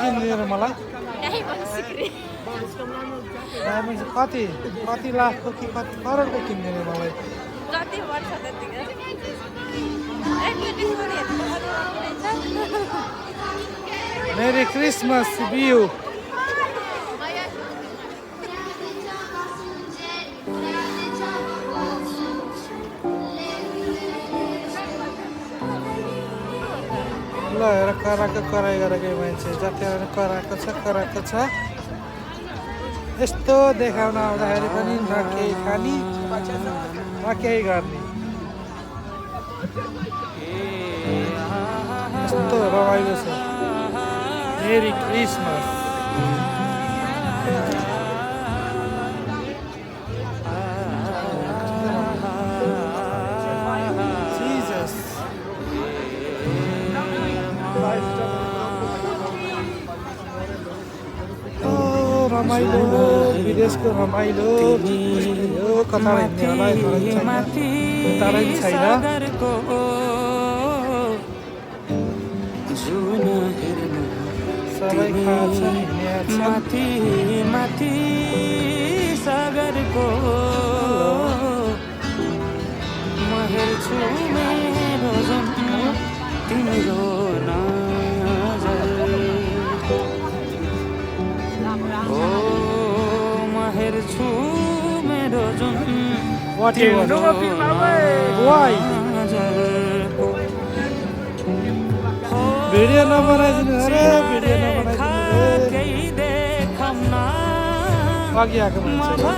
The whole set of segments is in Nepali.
किनिदिएर मलाई डायमन्ड कति कति लाखको कि कति करोडको किनिदिने मलाई जति वर्ष त्यतिकै मेरी क्रिसमस बिउ ल हेर कराएको कराई गरेको मान्छे जति कराएको छ यस्तो देखाउन आउँदाखेरि पनि न केही खाने न केही गर्ने यस्तो रमाइलो छ मेरी क्रिसमस जिजस रमाइलो विदेशको रमाइलो कता हिँड्ने होला तारै छैन सबै खान्छन् माथि माथि सागरको म हेर्छु मेरो जुन तिम्रो नजर ओ म हेर्छु मेरो जुन तिम्रो नजर भिडियो नबनाइदिनु अरे भिडियो नबनाइदिनु अघि आएको मान्छे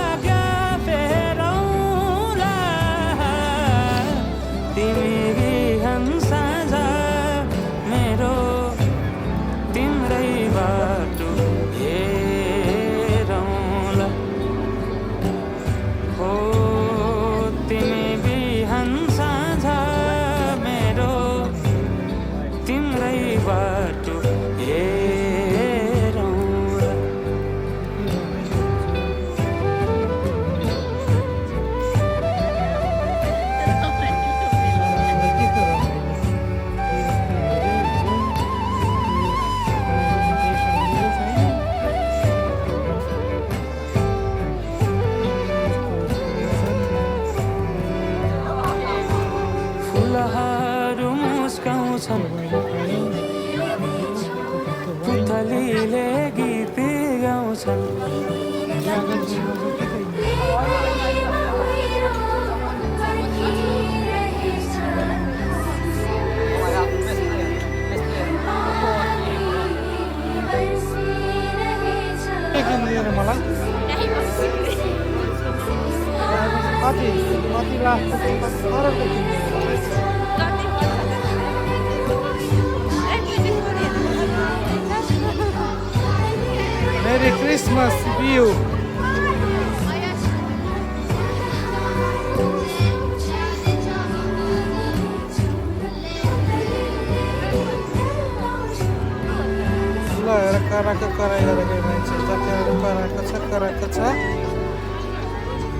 तिमी बिहान साँझ मेरो तिम्रै बाटो हेरौँला हो तिमी बिहान साँझ मेरो तिम्रै बाटो हेरौँला फुलहरू मुस्काउँछन् पुतलीले गीत गाउँछन् किनिदिएर मलाई कति कति लाखको कि कति करोडको किनिदिने मलाई मेरी क्रिसमस बिउ ल हेर कराएको कराई गरेको मान्छे जति कराएको छ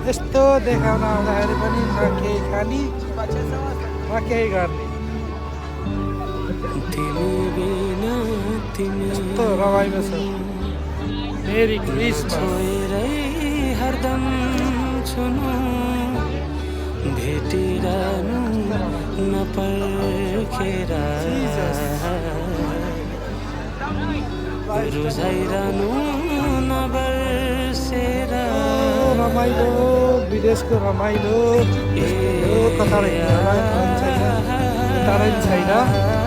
यस्तो देखाउन आउँदाखेरि पनि न केही खाने न केही गर्ने यस्तो रमाइलो छ मेरी क्रिसमस हरदम छुनु भेटिरहनु नपर्खेर रुझाइरहनु नबर्सेर रमाइलो विदेशको रमाइलो कता हिँड्ने होला तारै छैन